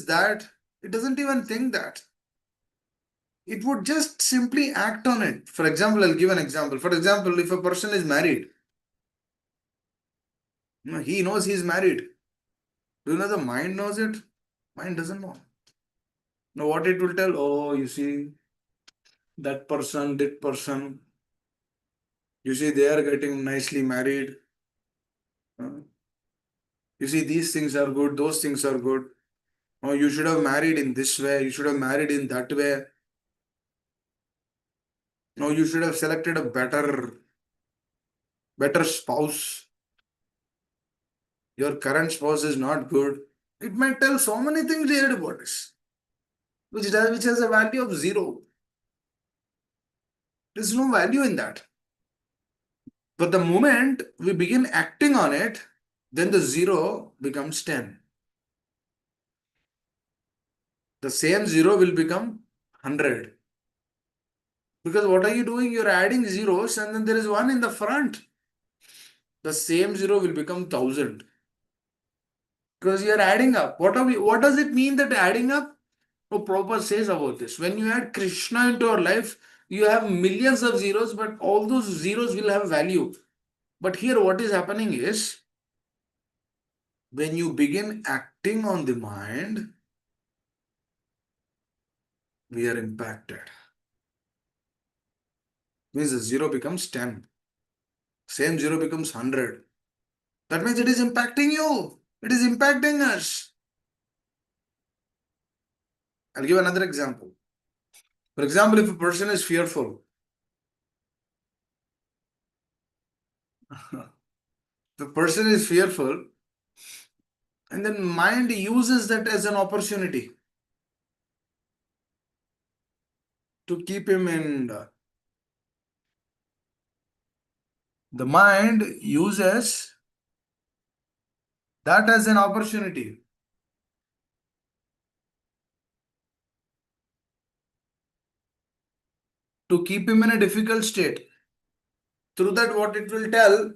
that, it doesn't even think that. It would just simply act on it. For example, I'll give an example. For example, if a person is married, he knows he's married. Do you know the mind knows it? Mind doesn't know. Now, what it will tell? Oh, you see, that person, you see, they are getting nicely married. Uh, You see, these things are good, those things are good. Oh, you should have married in this way, you should have married in that way. No, you should have selected a better spouse. Your current spouse is not good. It might tell so many things here about this, which has a value of zero. There's no value in that. But the moment we begin acting on it, then the zero becomes 10. The same zero will become 100. Because what are you doing? You're adding zeros and then there is one in the front. The same zero will become 1000. Because you're adding up. What does it mean that adding up? Oh, Prabhupada says about this. When you add Krishna into your life, you have millions of zeros, but all those zeros will have value. But here what is happening is, when you begin acting on the mind, we are impacted. Means the zero becomes 10. Same zero becomes 100. That means it is impacting you. It is impacting us. I'll give another example. For example, if a person is fearful, the person is fearful, and then mind uses that as an opportunity to keep him in. The mind uses that as an opportunity to keep him in a difficult state. Through that, what it will tell,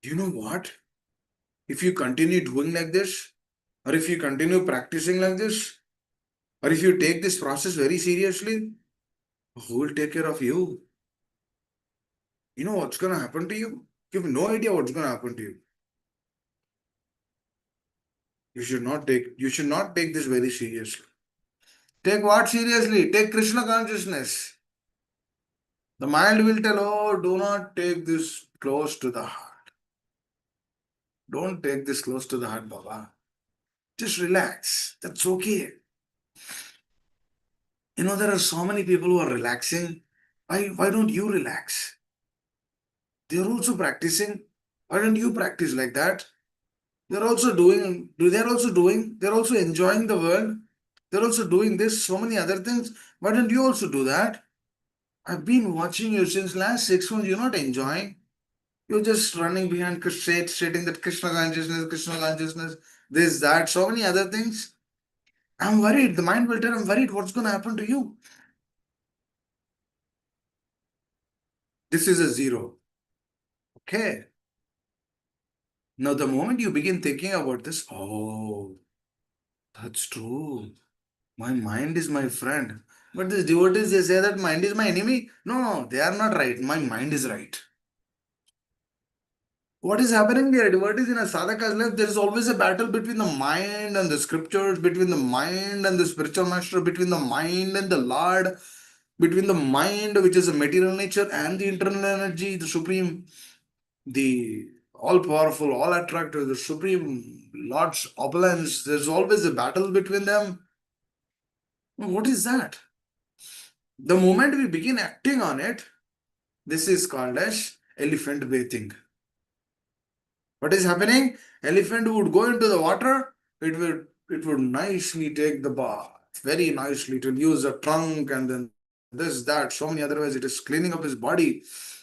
you know what? If you continue doing like this, or if you continue practicing like this, or if you take this process very seriously, who will take care of you? You know what's going to happen to you? You have no idea what's going to happen to you. You should not take this very seriously. Take what seriously? Take Krishna consciousness. The mind will tell, oh, do not take this close to the heart. Don't take this close to the heart, Baba. Just relax. That's okay. You know, there are so many people who are relaxing. Why don't you relax? They're also practicing. Why don't you practice like that? They're also they're also enjoying the world. They're also doing this, so many other things. Why don't you also do that? I've been watching you since last 6 months. You're not enjoying. You're just running behind stating that Krishna consciousness, this, that, so many other things. I'm worried. The mind will tell, I'm worried. What's going to happen to you? This is a zero. Okay. Now, the moment you begin thinking about this, oh, that's true. My mind is my friend. But these devotees, they say that mind is my enemy. No, they are not right. My mind is right. What is happening there? Devotees in a sadhaka's life, there is always a battle between the mind and the scriptures, between the mind and the spiritual master, between the mind and the Lord, between the mind, which is a material nature, and the internal energy, the supreme, the all powerful, all attractive, the supreme Lord's opulence. There's always a battle between them. What is that? The moment we begin acting on it, this is called as elephant bathing. What is happening? Elephant would go into the water, it would nicely take the bath, very nicely. It will use the trunk and then this, that, so many other ways. It is cleaning up his body.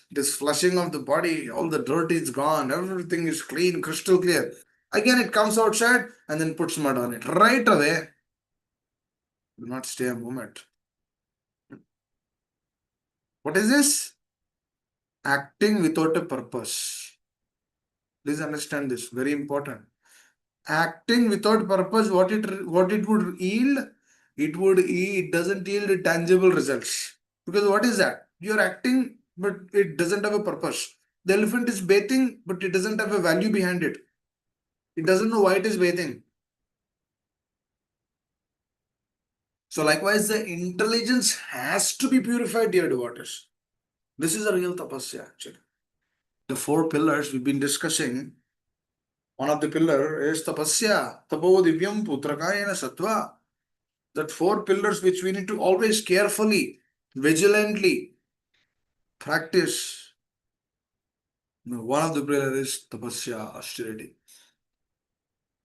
It is flushing of the body. All the dirt is gone. Everything is clean, crystal clear. Again, it comes outside and then puts mud on it. Right away, will not stay a moment. What is this? Acting without a purpose. Please understand this. Very important. Acting without purpose, what it would yield? It doesn't yield tangible results. Because what is that? You're acting, but it doesn't have a purpose. The elephant is bathing, but it doesn't have a value behind it. It doesn't know why it is bathing. So likewise, the intelligence has to be purified, dear devotees. This is a real tapasya, actually. The four pillars we've been discussing, one of the pillar is tapasya, tapo divyam putrakayana sattva. That four pillars which we need to always carefully, vigilantly practice. One of the pillar is tapasya, austerity.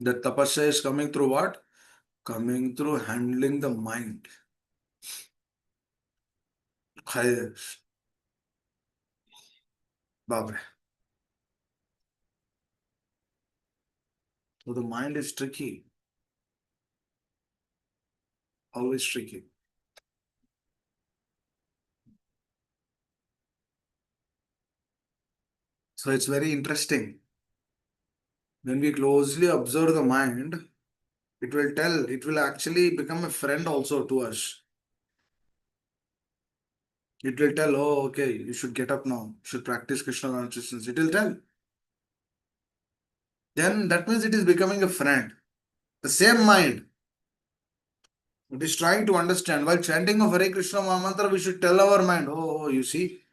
That tapasya is coming through what? Coming through handling the mind. Yes. Babre. So the mind is tricky, always tricky. So it's very interesting. When we closely observe the mind, it will actually become a friend also to us. It will tell, oh, okay, you should get up now, you should practice Krishna consciousness. It will tell. Then that means it is becoming a friend. The same mind. It is trying to understand. While chanting of Hare Krishna Mahamantra, we should tell our mind, oh, you see,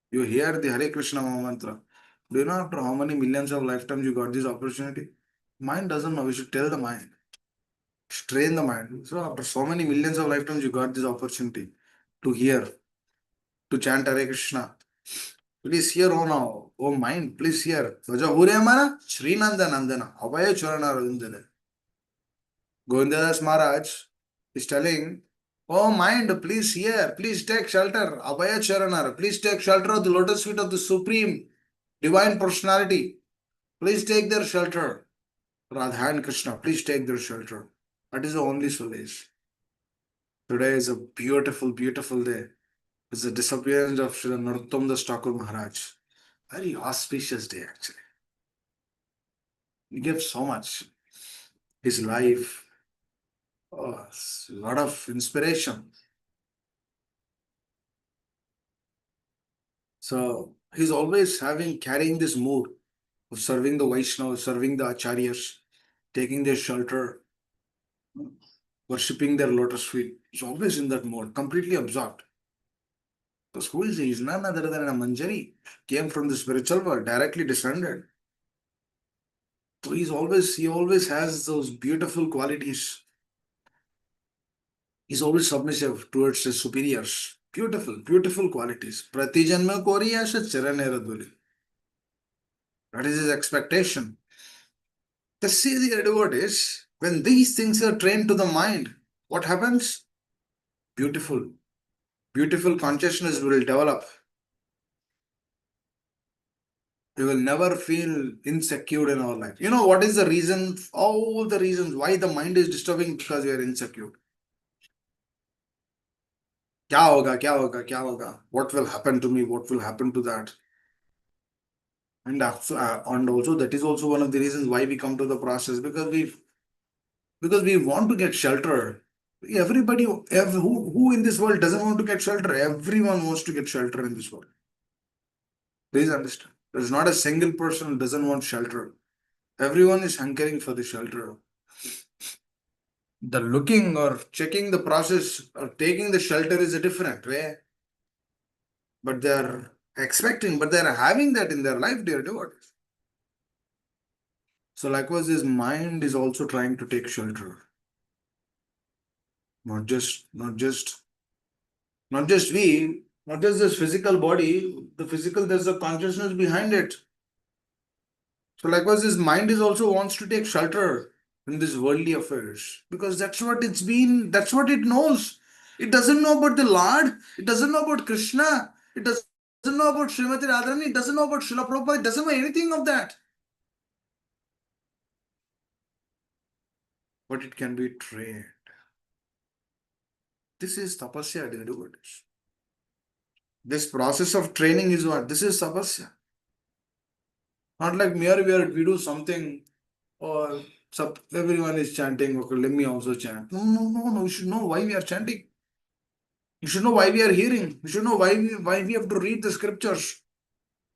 you hear the Hare Krishna Mahamantra. Do you know after how many millions of lifetimes you got this opportunity? Mind doesn't know. We should tell the mind. Train the mind. So after so many millions of lifetimes, you got this opportunity to hear, to chant Hare Krishna. Please hear, oh now, oh mind, please hear. Vaja hure hamara Shri Nanda Nandana, Abhaya Charana Ravindana. Govindadas Maharaj is telling, oh mind, please hear, please take shelter. Abhaya Charanar, please take shelter of the lotus feet of the Supreme Divine Personality. Please take their shelter. Radha and Krishna, please take their shelter. That is the only solace. Today is a beautiful, beautiful day. It's the disappearance of Sri Narottam Das Thakur Maharaj. Very auspicious day, actually. He gave so much. His life, oh, a lot of inspiration. So he's always carrying this mood of serving the Vaishnavas, serving the Acharyas, taking their shelter, worshipping their lotus feet. He's always in that mode, completely absorbed. Because who is he? He's none other than a Manjari, came from the spiritual world, directly descended. So he always has those beautiful qualities. He's always submissive towards his superiors. Beautiful, beautiful qualities. Pratijanma koriyasha charaneraduli. That is his expectation. The see the reward is when these things are trained to the mind, what happens? Beautiful, beautiful consciousness will develop. We will never feel insecure in our life. You know what is the reason? All the reasons why the mind is disturbing because we are insecure. क्या होगा क्या होगा क्या होगा what will happen to me, what will happen to that. And also that is also one of the reasons why we come to the process, because we want to get shelter. Everybody who in this world doesn't want to get shelter? Everyone wants to get shelter in this world. Please understand, there's not a single person who doesn't want shelter. Everyone is hankering for the shelter. The looking or checking the process or taking the shelter is a different way, but they're expecting, but they're having that in their life, dear devotees. So likewise, his mind is also trying to take shelter. Not just we, not just this physical body, the physical, there's a consciousness behind it. So likewise, his mind is also wants to take shelter in these worldly affairs because that's what it knows. It doesn't know about the Lord, it doesn't know about Krishna, it doesn't know about Srimati Radharani, it doesn't know about Srila Prabhupada, it doesn't know anything of that. But it can be trained. This is tapasya, dear devotees. This process of training is what? This is tapasya. Not like mere we do something or So everyone is chanting, okay, let me also chant. No, no, no, no. You should know why we are chanting. You should know why we are hearing. You should know why we have to read the scriptures.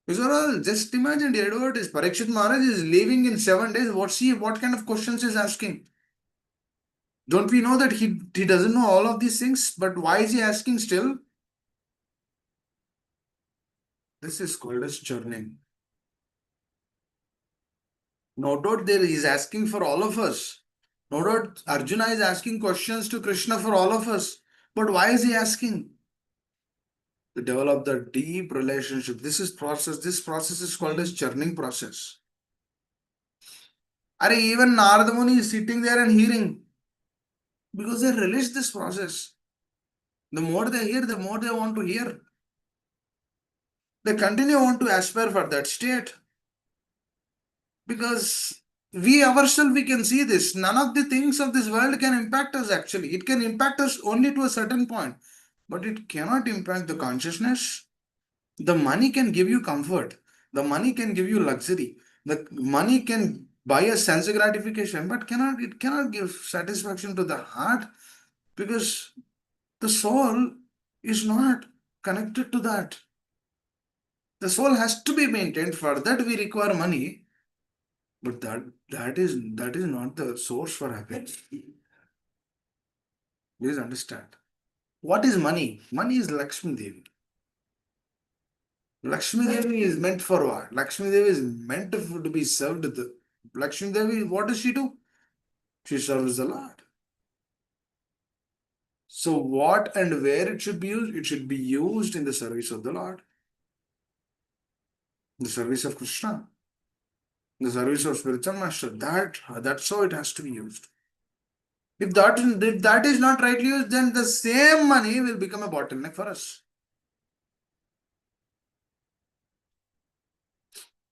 Because just imagine, dear devotees, Parikshit Maharaj is leaving in 7 days. What kind of questions is asking? Don't we know that he doesn't know all of these things? But why is he asking still? This is called as churning. No doubt there he is asking for all of us. No doubt Arjuna is asking questions to Krishna for all of us. But why is he asking? To develop the deep relationship. This process is called as churning process. Are even Narada Muni is sitting there and hearing because they relish this process. The more they hear, the more they want to hear. They continue on to aspire for that state because we ourselves we can see this. None of the things of this world can impact us actually. It can impact us only to a certain point, but it cannot impact the consciousness. The money can give you comfort. The money can give you luxury. The money can buy a sense of gratification, but cannot give satisfaction to the heart because the soul is not connected to that. The soul has to be maintained. For that, we require money, but that is not the source for happiness. Please understand. What is money? Money is Lakshmi Devi. Lakshmi Devi is meant for what? Lakshmi Devi is meant to be served. Lakshmi Devi, what does she do? She serves the Lord. So, what and where it should be used? It should be used in the service of the Lord, the service of Krishna, the service of spiritual master. That's how it has to be used. If that is not rightly used, then the same money will become a bottleneck for us.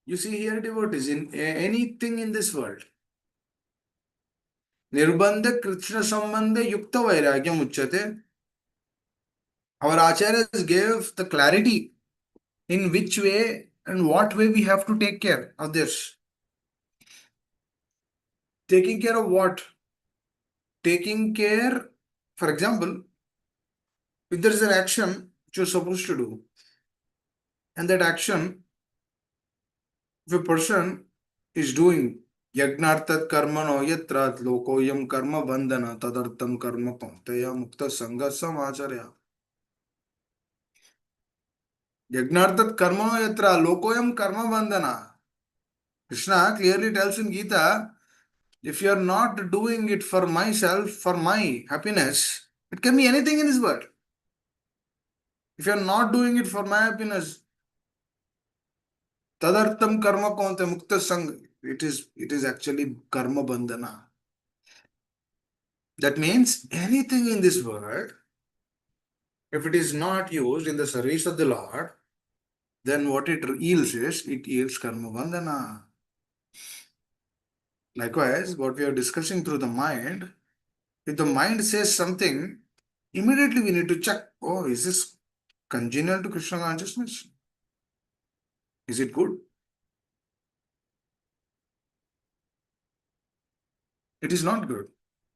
You see here, devotees, in anything in this world, Nirbandha Krishna Sambandha Yukta Vairagyam Uchyate. Our acharyas gave the clarity in which way and what way we have to take care of this. Taking care of what? Taking care, for example, if there is an action which you're supposed to do, and that action, if a person is doing Yagnartat karmano yatrat lokoyam karma bandhana tadartam karma paunteya mukta sangha samacharya. Yagnartat karmano yatra lokoyam karma bandhana. Krishna clearly tells in Gita, if you are not doing it for myself, for my happiness, it can be anything in this world. If you are not doing it for my happiness, tadartam karma kaunte mukta sangha. It is actually karma bandhana. That means anything in this world, if it is not used in the service of the Lord, then what it yields is it yields karma bandhana. Likewise, what we are discussing through the mind, if the mind says something, immediately we need to check, oh, is this congenial to Krishna consciousness? Is it good? It is not good,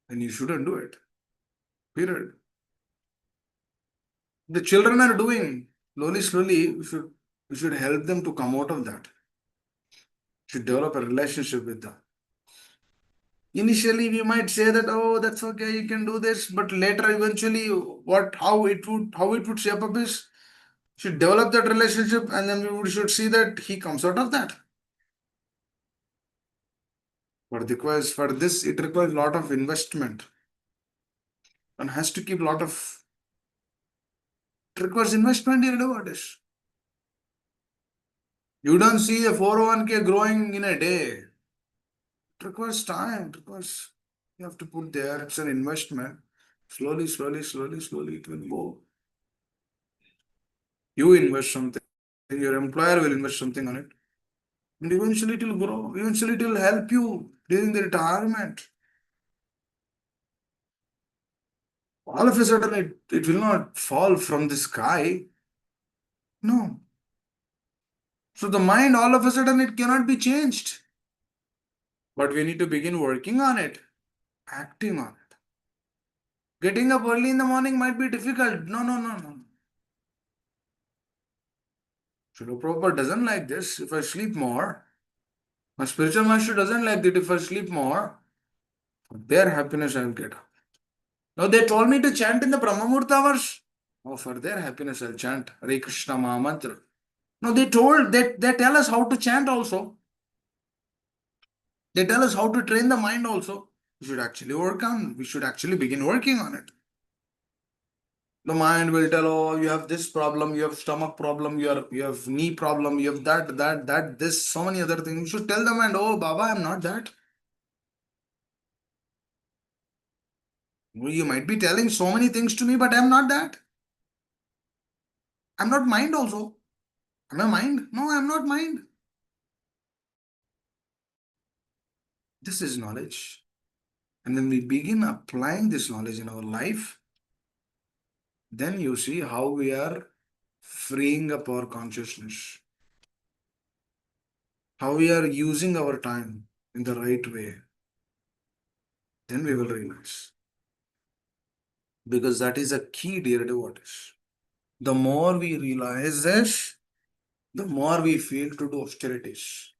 and you shouldn't do it. Period. The children are doing slowly, slowly. We should help them to come out of that. Should develop a relationship with them. Initially, we might say that, oh, that's okay, you can do this, but later, eventually, how it would shape up is should develop that relationship, and then should see that he comes out of that. For this, it requires a lot of investment and has to keep a lot of. It requires investment in nowadays. You don't see a 401k growing in a day. It requires time. It requires you have to put there. It's an investment. Slowly, slowly, slowly, slowly, it will go. You invest something, your employer will invest something on it, and eventually it will grow. Eventually, it will help you during the retirement. All of a sudden, it will not fall from the sky. No. So the mind, all of a sudden, it cannot be changed. But we need to begin working on it, acting on it. Getting up early in the morning might be difficult. No, no, no, no. Srila Prabhupada doesn't like this. If I sleep more, my spiritual master doesn't like that. If I sleep more, for their happiness, I will get up. Now they told me to chant in the Brahma Muhurta hours. Oh, for their happiness, I'll chant Hare Krishna Mahamantra. No, they tell us how to chant also. They tell us how to train the mind also. We should actually begin working on it. The mind will tell, oh, you have this problem, you have stomach problem, you have knee problem, you have this, so many other things. You should tell the mind, oh, Baba, I'm not that. You might be telling so many things to me, but I'm not that. I'm not mind also. Am I mind? No, I'm not mind. This is knowledge. And then we begin applying this knowledge in our life. Then you see how we are freeing up our consciousness, how we are using our time in the right way. Then we will realize. Because that is a key, dear devotees. The more we realize this, the more we feel to do austerities.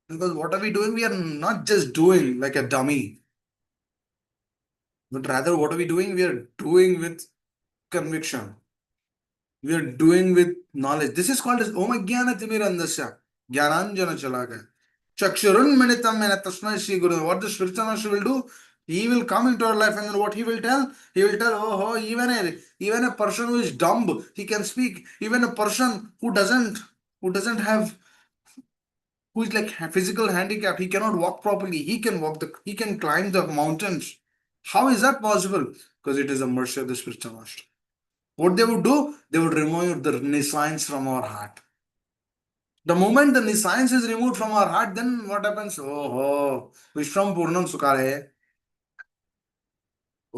Because what are we doing? We are not just doing like a dummy, but rather what are we doing? We are doing with conviction. We are doing with knowledge. This is called as Om Jnana Timirandasya Jnananjana Chalaka. Chakshurun Minitam Mena Tasmai Shri Guru. What the spiritual master will do? He will come into our life and then what he will tell? He will tell, oh, oh even a person who is dumb, he can speak. Even a person who doesn't have, who is like physical handicap, he cannot walk properly. He can climb the mountains. How is that possible? Because it is a mercy of the spiritual master. What they would do? They would remove the nescience from our heart. The moment the nescience is removed from our heart, then what happens? Oh, Vishram Purnam Sukare.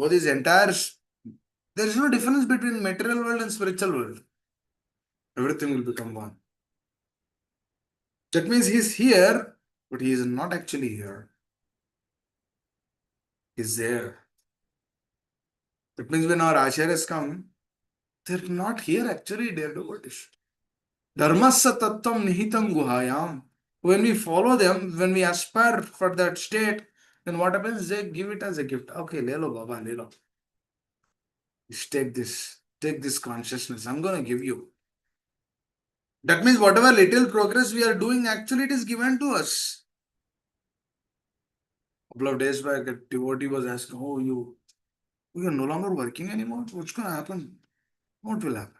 Oh, this entire, there is no difference between material world and spiritual world. Everything will become one. That means he's here, but he is not actually here. He's there. That means when our acharyas come, they're not here actually, dear devotees. Dharmasya tattvam nihitam guhayam. When we follow them, when we aspire for that state, then what happens? They give it as a gift. Okay, lelo Baba, lelo. Just take this consciousness. I'm going to give you. That means whatever little progress we are doing, actually it is given to us. A couple of days back, a devotee was asking, oh, you are no longer working anymore? What's going to happen? What will happen?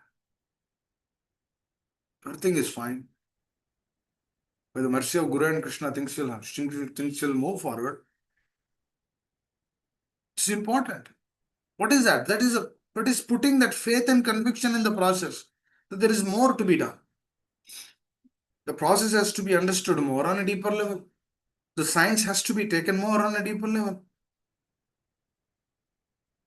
Everything is fine. By the mercy of Guru and Krishna, things will move forward. It's important. What is that? That is putting that faith and conviction in the process. That there is more to be done. The process has to be understood more on a deeper level. The science has to be taken more on a deeper level.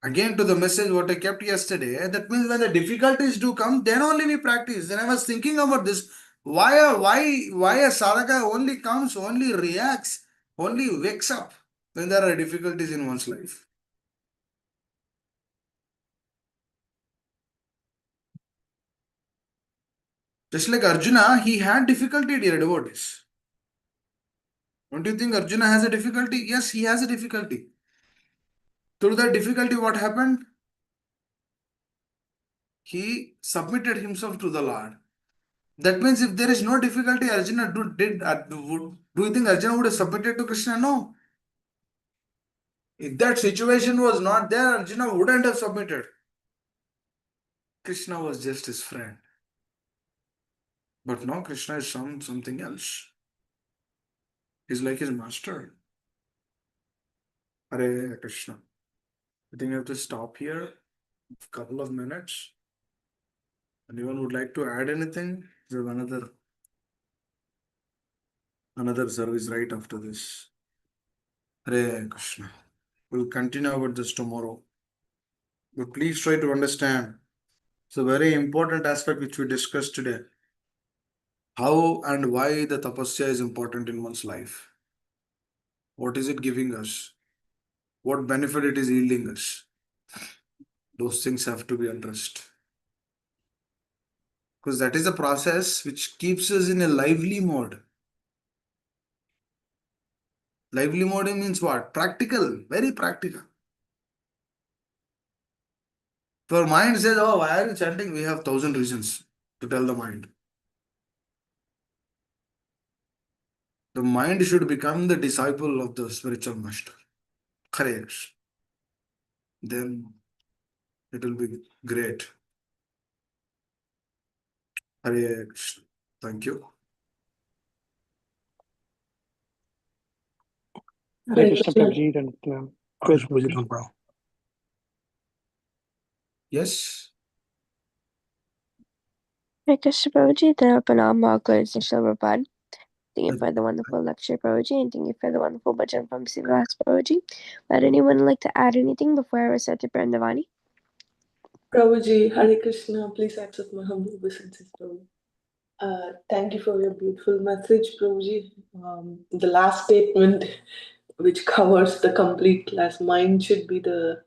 Again, to the message what I kept yesterday, that means when the difficulties do come, then only we practice. Then I was thinking about this. Why a sadhaka only comes, only reacts, only wakes up when there are difficulties in one's life? Just like Arjuna, he had difficulty, dear devotees. Don't you think Arjuna has a difficulty? Yes, he has a difficulty. Through that difficulty, what happened? He submitted himself to the Lord. That means if there is no difficulty, do you think Arjuna would have submitted to Krishna? No. If that situation was not there, Arjuna wouldn't have submitted. Krishna was just his friend. But now Krishna is something else. He's like his master. Hare Krishna. I think I have to stop here a couple of minutes. Anyone would like to add anything? There's another service right after this. Hare Krishna. We'll continue about this tomorrow. But please try to understand. It's a very important aspect which we discussed today. How and why the tapasya is important in one's life. What is it giving us? What benefit it is yielding us? Those things have to be addressed. Because that is a process which keeps us in a lively mode. Lively mode means what? Practical, very practical. If our mind says, oh, why are you chanting? We have 1,000 reasons to tell the mind. The mind should become the disciple of the spiritual master. Courage. Then it will be great. Hare Krishna. Thank you. Hare Krishna Prabhuji and Yes. Hare Krishna Prabhuji, the Pranam Markers, Prabhupada. Thank you for the wonderful lecture, Prabhuji, and thank you for the wonderful bhajan from Sivas, Prabhuji. Would anyone like to add anything before I recite the Brandavani? Prabhuji, Hare Krishna, please accept my humble obeisances, Prabhu. Thank you for your beautiful message, Prabhuji. The last statement, which covers the complete class, mind should be the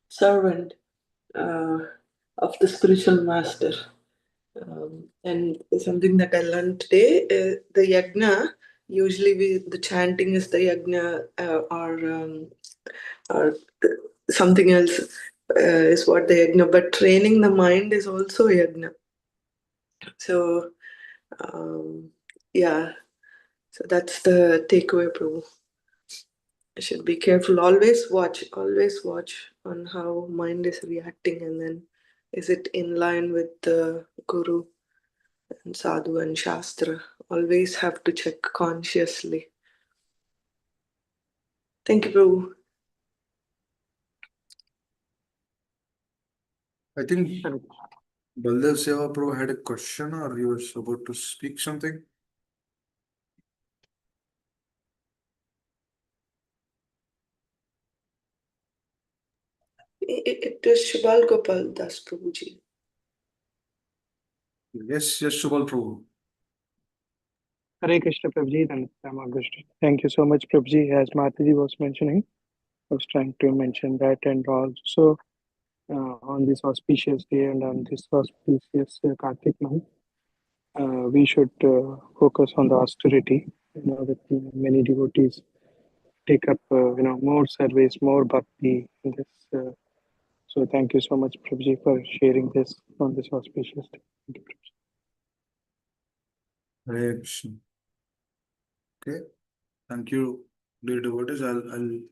servant of the spiritual master. And something that I learned today, the yajna, usually the chanting is the yajna or something else is what the yajna, but training the mind is also yajna. So, yeah, so that's the takeaway, Prabhu. I should be careful, always watch on how mind is reacting, and then is it in line with the Guru and Sadhu and Shastra. Always have to check consciously. Thank you, Prabhu. I think Baldev Seva Prabhu had a question, or he was about to speak something. It is Shubal Gopal Das Prabhuji. Yes, Shubal Prabhu. Hare Krishna Prabhuji and Ramakrishna. Thank you so much, Prabhuji. As Mataji was mentioning, I was trying to mention that, and also on this auspicious day and on this auspicious Kartik month, we should focus on the austerity. That many devotees take up, more service, more bhakti in this. So thank you so much, Prabhuji, for sharing this on this auspicious day. Thank you, Prabhuji. Hare Krishna. Okay. Thank you, dear devotees. I'll